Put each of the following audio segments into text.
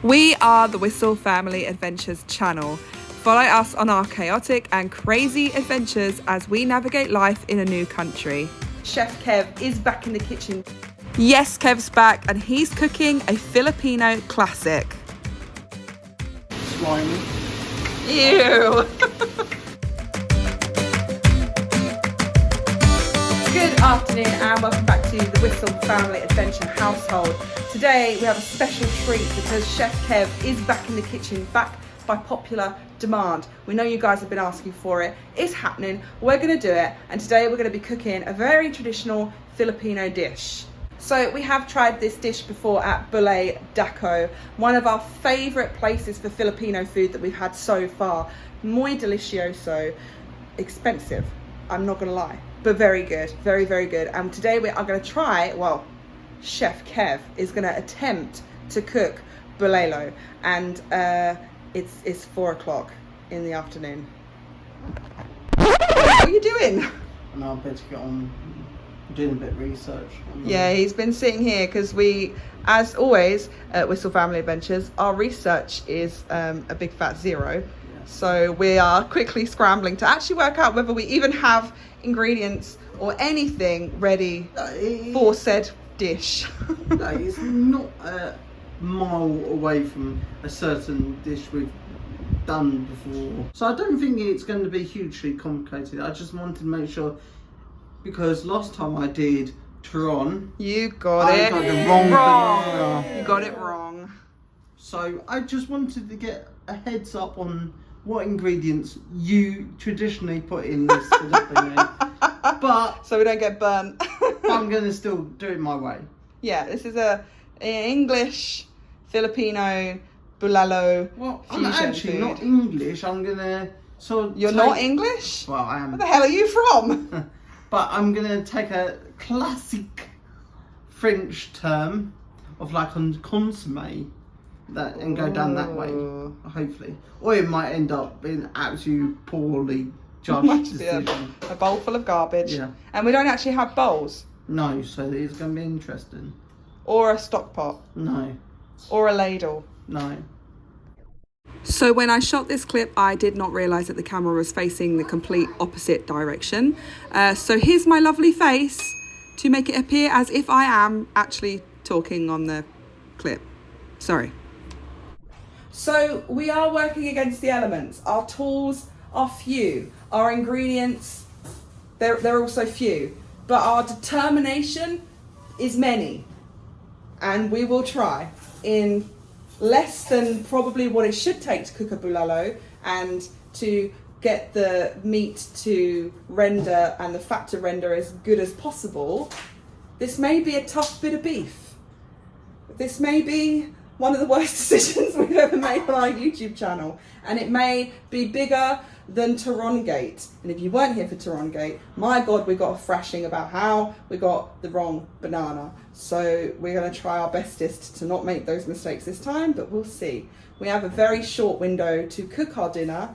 We are the Wistl Family Adventures channel. Follow us on our chaotic and crazy adventures as we navigate life in a new country. Chef Kev is back in the kitchen. Yes, Kev's back and he's cooking a Filipino classic. Slimy. Ew. Good afternoon and welcome back to the Wistl Family Adventure household. Today we have a special treat because Chef Kev is back in the kitchen, back by popular demand. We know you guys have been asking for it. It's happening. We're going to do it, and today we're going to be cooking a very traditional Filipino dish. So we have tried this dish before at BULALO, one of our favourite places for Filipino food that we've had so far. Muy delicioso. Expensive, I'm not going to lie, but very good, very, very good. And today we are going to try, well, Chef Kev is going to attempt to cook BULALO, and it's 4 o'clock in the afternoon. What are you doing? No, I better get on doing a bit of research. Yeah, he's been sitting here because we, as always, at Wistl Family Adventures, our research is a big fat zero. Yeah. So we are quickly scrambling to actually work out whether we even have ingredients or anything ready for said dish. No, it's not a mile away from a certain dish we've done before. So I don't think it's going to be hugely complicated. I just wanted to make sure, because last time I did Turon, You got it got the wrong banana. You got it wrong. So I just wanted to get a heads up on what ingredients you traditionally put in this Filipino. But so we don't get burnt. I'm going to still do it my way. Yeah, this is a English Filipino BULALO Well, I'm fusion actually food. not English. I'm going to You're not English? Well, I am. Where the hell are you from? But I'm going to take a classic French term of like on consommé and go down that way, hopefully. Or it might end up being absolutely poorly judged decision. A bowl full of garbage. Yeah. And we don't actually have bowls. No, so it's going to be interesting. Or a stock pot. No. Or a ladle. No. So when I shot this clip, I did not realise that the camera was facing the complete opposite direction. So here's my lovely face to make it appear as if I am actually talking on the clip. Sorry. So we are working against the elements. Our tools are few. Our ingredients, they're also few. But our determination is many. And we will try in less than probably what it should take to cook a BULALO and to get the meat to render and the fat to render as good as possible. This may be a tough bit of beef. This may be one of the worst decisions we've ever made on our YouTube channel, and it may be bigger than Turongate. And if you weren't here for Turongate, my God, we got a thrashing about how we got the wrong banana. So we're going to try our bestest to not make those mistakes this time, but we'll see. We have a very short window to cook our dinner,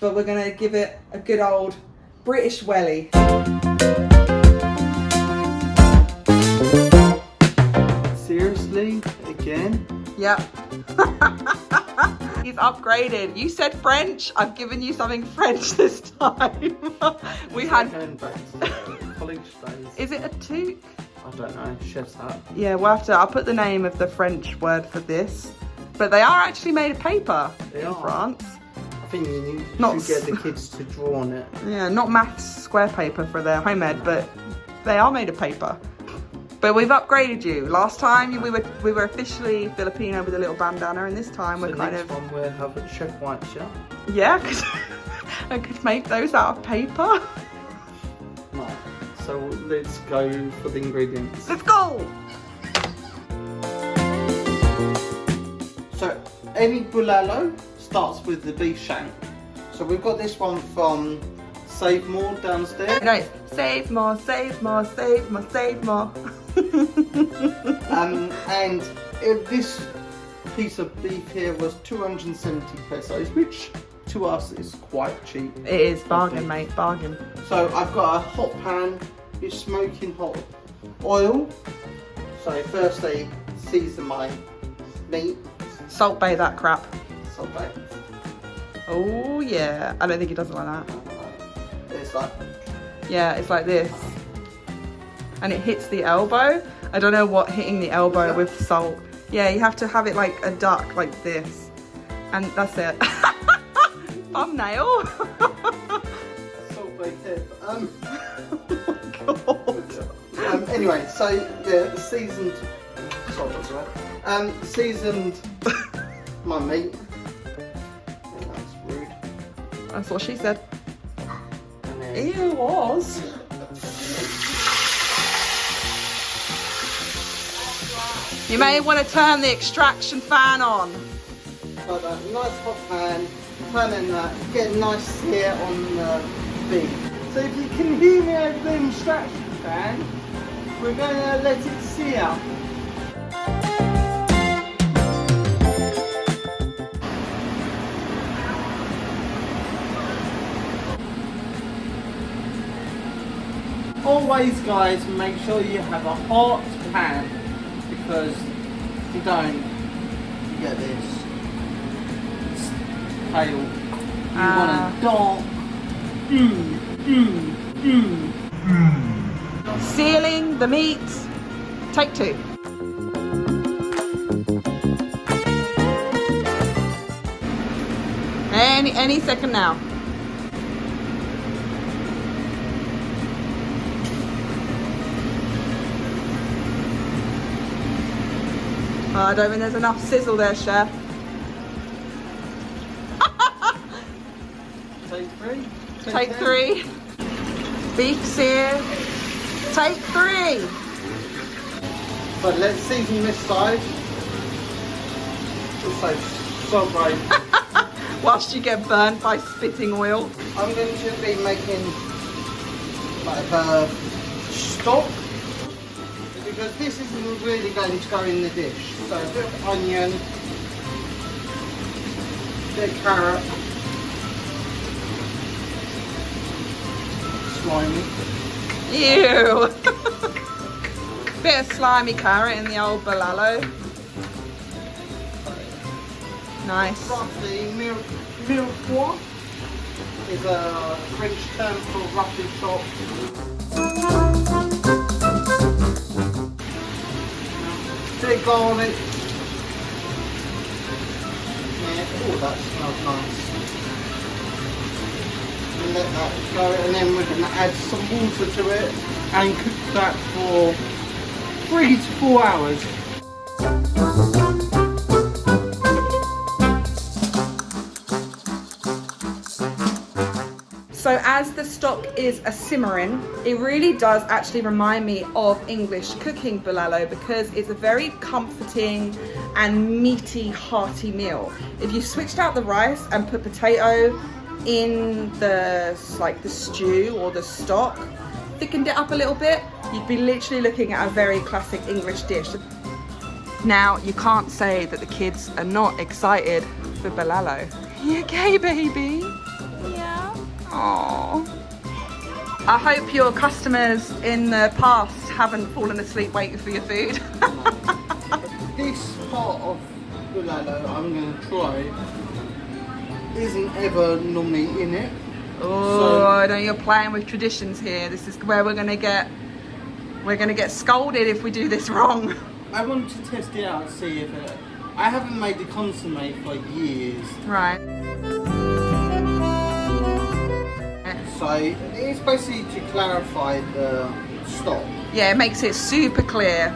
but we're going to give it a good old British welly. Seriously? Again? Yep. He's upgraded. You said French. I've given you something French this time. We had. Going back to college days. Is it a toque? I don't know. Chef's hat. Yeah, we'll have to. I'll put the name of the French word for this. But they are actually made of paper in France. I think you Not should get the kids to draw on it. Yeah, not maths square paper for their home ed, but they are made of paper. But we've upgraded you. Last time we were officially Filipino with a little bandana, and this time So we're kind next of. one we'll have a chef whites, yeah? Yeah, because I could make those out of paper. Right. So let's go for the ingredients. Let's go! So any BULALO starts with the beef shank. So we've got this one from Save More downstairs. No, it's save more, save more, save more, save more. And this piece of beef here was 270 pesos, which to us is quite cheap. It is bargain, mate, bargain. So I've got a hot pan, it's smoking hot oil. So firstly, season my meat. Salt Bay that crap. Salt Bay. Oh yeah. I don't think he does it like that. It's like... Yeah, it's like this. And it hits the elbow. I don't know what hitting the elbow with salt. Yeah, you have to have it like a duck, like this. And that's it. Thumbnail. Salt Bay tip. Oh God. Anyway, so yeah, the seasoned... Sorry, that's right. Seasoned my meat. Yeah, that's rude. That's what she said. And then, It was. You may want to turn the extraction fan on. like that nice hot pan, turning that, get a nice sear on the beef. So if you can hear me over the extraction fan, we're going to let it sear. Always guys, make sure you have a hot pan, because if you don't, you get this pale. You want a dark, Sealing the meat. Take 2. Any second now. Oh, I don't think there's enough sizzle there, chef. Take 3. Take 3. Beef sear. Take 3. But let's season this side. This side's so bright. Whilst you get burnt by spitting oil. I'm going to be making like a stock, because this isn't really going to go in the dish. So a bit of onion, bit of carrot, slimy. Ew. Bit of slimy carrot in the old BULALO. Nice. Roughly, mirepoix is a French term for roughly chopped. Bit of garlic. Yeah, oh, that smells nice. And let that go, and then we're going to add some water to it and cook that for 3 to 4 hours. So as the stock is a simmering, it really does actually remind me of English cooking BULALO, because it's a very comforting and meaty, hearty meal. If you switched out the rice and put potato in the stew or the stock, thickened it up a little bit, you'd be literally looking at a very classic English dish. Now, you can't say that the kids are not excited for BULALO. You okay, baby? Yeah. Aww. I hope your customers in the past haven't fallen asleep waiting for your food. This part of BULALO I'm going to try isn't ever normally in it. Oh, no, you're playing with traditions here. This is where we're gonna get scolded if we do this wrong. I want to test it out and see if it... I haven't made the consommé for years. Right. So it's basically to clarify the stock. Yeah, it makes it super clear.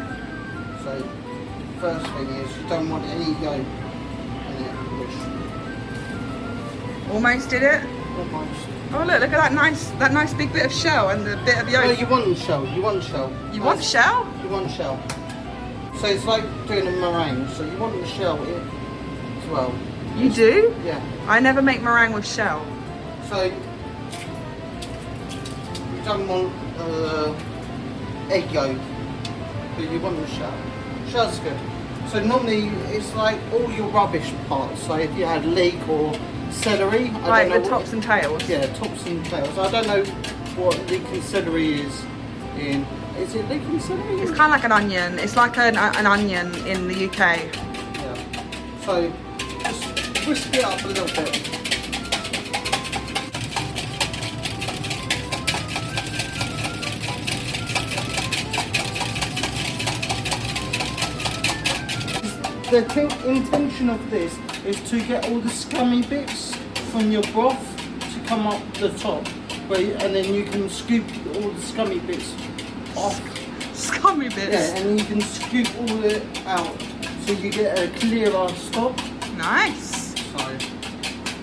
So the first thing is you don't want any yolk in it. Almost did it. Almost. Oh look at that nice big bit of shell and the bit of No, yolk. you want shell. You want shell. You want shell? You want shell. So it's like doing a meringue. So you want the shell in as well. You do? Yeah. I never make meringue with shell. So you don't want egg yolk, but you want the shell. Shell's good. So normally it's like all your rubbish parts. So if you had leek or celery, Like the tops and tails. Yeah, tops and tails. I don't know what leek and celery is in. Is it leek and celery? It's kind of like an onion. It's like an onion in the UK. Yeah. So just whisk it up a little bit. The intention of this is to get all the scummy bits from your broth to come up the top, and then you can scoop all the scummy bits off. Scummy bits? Yeah, and you can scoop all it out so you get a clearer stock. Nice. So,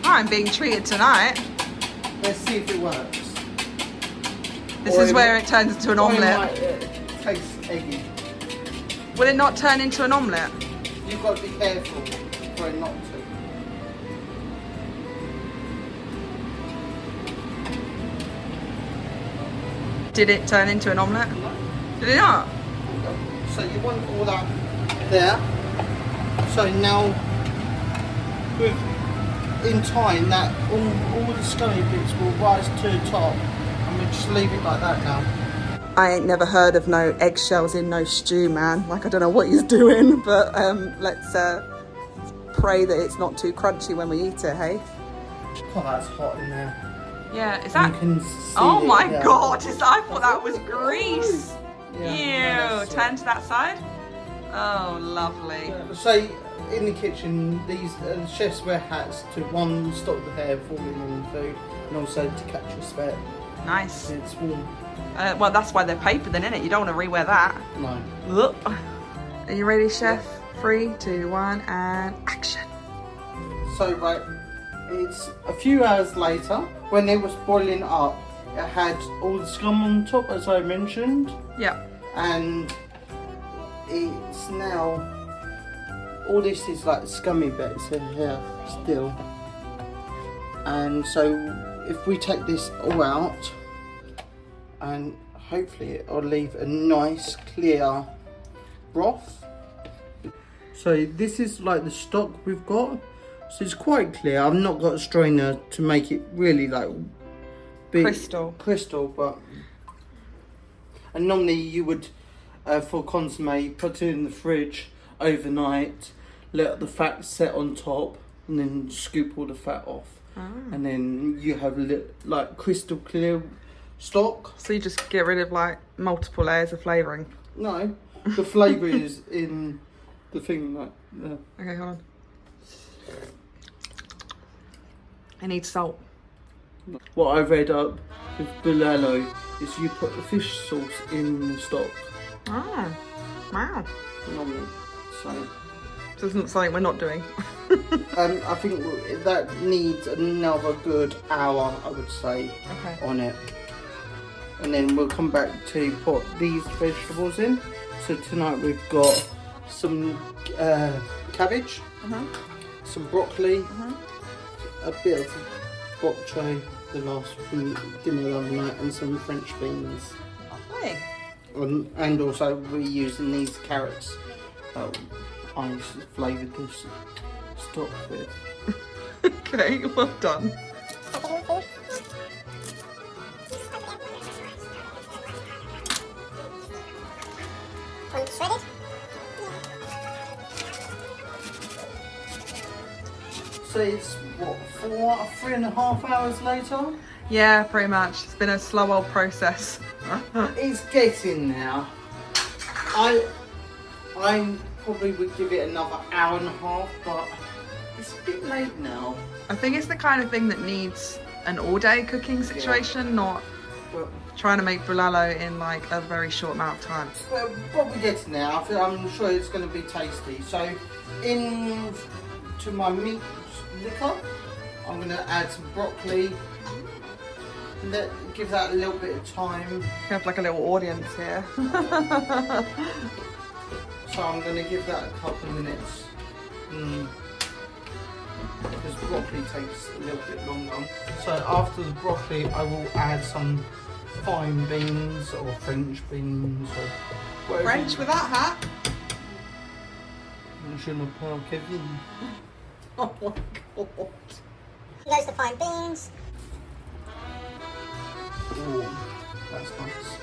I'm being treated tonight. let's see if it works. This is where it turns into an omelette. It might taste eggy. Will it not turn into an omelette? You've got to be careful for it not to. Did it turn into an omelette? No. Did it not? So you want all that there. So now, in time, that all the scummy bits will rise to the top, and we just leave it like that now. I ain't never heard of no eggshells in no stew, man. Like, I don't know what he's doing, but let's pray that it's not too crunchy when we eat it, hey? Oh, that's hot in there. Yeah, is that? You can see Oh it, my yeah. God, I thought that was grease. Yeah, Ew, turn to that side. Oh, lovely. So in the kitchen, these chefs wear hats to one, stop the hair falling on the food, and also to catch a sweat. Nice. It's warm. Well, that's why they're paper then, innit? You don't want to re-wear that. No. Look. Are you ready, chef? 3, 2, 1, and action. So right, it's a few hours later, when it was boiling up, it had all the scum on top, as I mentioned. Yeah. And it's now, all this is like scummy bits in here still. And so if we take this all out, and hopefully it'll leave a nice clear broth. So this is like the stock we've got. So it's quite clear. I've not got a strainer to make it really like big, crystal, but and normally you would for consomme put it in the fridge overnight, let the fat set on top, and then scoop all the fat off, and then you have like crystal clear stock. So you just get rid of like multiple layers of flavouring? No, the flavour is in the thing like there. Okay, hold on. I need salt. What I read up with BULALO is you put the fish sauce in the stock. Oh, wow. Normally, so This isn't something we're not doing. I think that needs another good hour, I would say, on it. And then we'll come back to put these vegetables in. So tonight we've got some cabbage, some broccoli, a bit of bok choy, the last dinner the other night, and some French beans. Lovely. And also we're using these carrots. I flavoured this stock with. Okay, well done. So it's what, 3.5 hours later? Yeah, pretty much. It's been a slow old process. It's getting there. I probably would give it another hour and a half, but it's a bit late now. I think it's the kind of thing that needs an all-day cooking situation, not Well, trying to make BULALO in like a very short amount of time. well, what we're getting there, I'm sure it's going to be tasty. So, to my meat liquor, I'm going to add some broccoli. Give that a little bit of time. We have like a little audience here. So I'm going to give that a couple of minutes. Because broccoli takes a little bit longer. So after the broccoli, I will add some fine beans or French beans or whatever. French with that hat? Je ne parle Kevin. Oh my god. There's the fine beans. Oh, that's nice.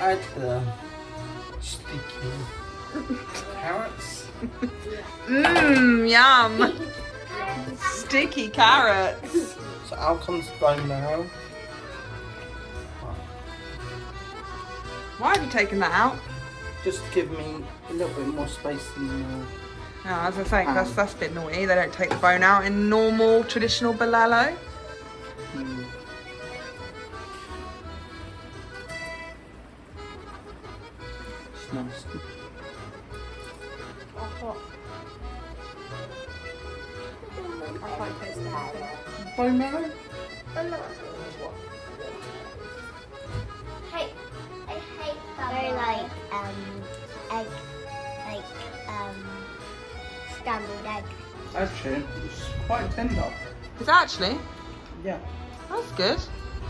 Add the sticky Carrots. Mmm, yum. Sticky carrots. So out comes bone marrow. Why have you taken that out? Just to give me a little bit more space than Yeah, as I say, that's a bit naughty. They don't take the bone out in normal, traditional BULALO. It's nice. Bone marrow? Very like egg, like scrambled egg. Actually, it's quite tender. Is that actually? Yeah. That's good.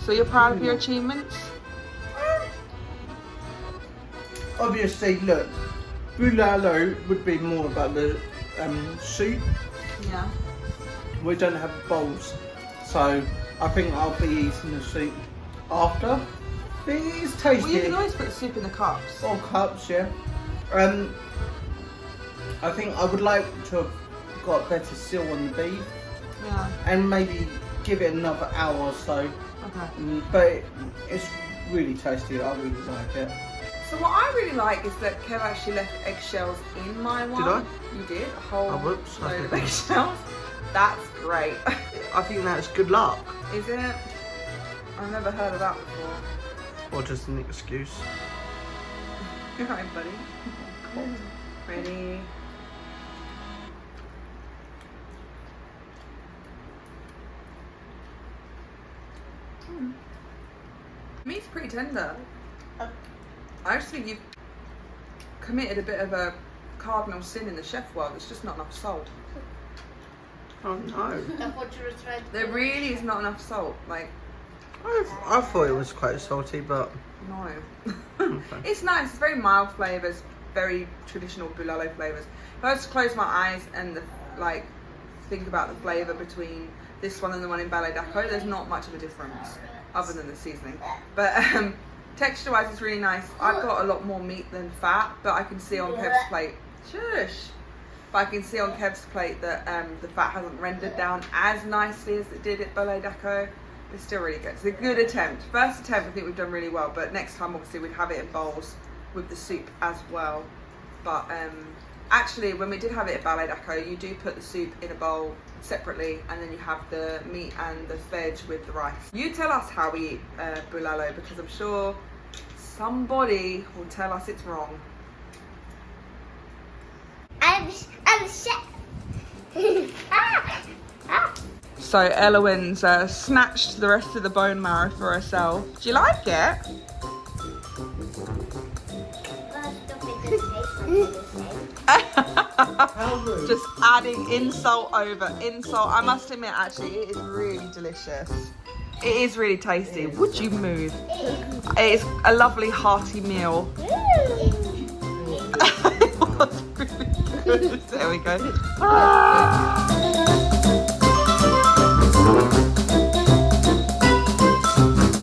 So you're proud of your achievements? Obviously, look, BULALO would be more about the soup. Yeah. We don't have bowls, so I think I'll be eating the soup after. It is tasty. Well, you can always put the soup in the cups. Or cups, yeah. I think I would like to have got a better seal on the beef Yeah. and maybe give it another hour or so. Okay. But it's really tasty. I really like it. So what I really like is that Kev actually left eggshells in my one. Did I? You did. A whole Oh, whoops. load of eggshells. That's great. I think that's good luck. Is it? I've never heard of that before. Or just an excuse. You're right, buddy. Ready? Meat's pretty tender. I just think you've committed a bit of a cardinal sin in the chef world. There's just not enough salt. Oh no. There really is not enough salt. Like, I thought it was quite salty, but no. okay. It's nice. It's very mild flavours, very traditional BULALO flavours. If I was to close my eyes and think about the flavour between this one and the one in Ballet Daco, there's not much of a difference other than the seasoning. But texture-wise, it's really nice. I've got a lot more meat than fat, but I can see on Kev's plate. Shush. But I can see on Kev's plate that the fat hasn't rendered down as nicely as it did at Ballet Daco. It's still really good. It's a good attempt. First attempt, I think we've done really well. But next time, obviously, we'd have it in bowls with the soup as well. But actually, when we did have it at Ballet Daco, you do put the soup in a bowl separately, and then you have the meat and the veg with the rice. You tell us how we eat BULALO, because I'm sure somebody will tell us it's wrong. I'm a chef. So Elowyn's snatched the rest of the bone marrow for herself. Do you like it? Just adding insult over insult. I must admit, actually, it is really delicious. It is really tasty. Would you move? It is a lovely hearty meal. It was really good. There we go.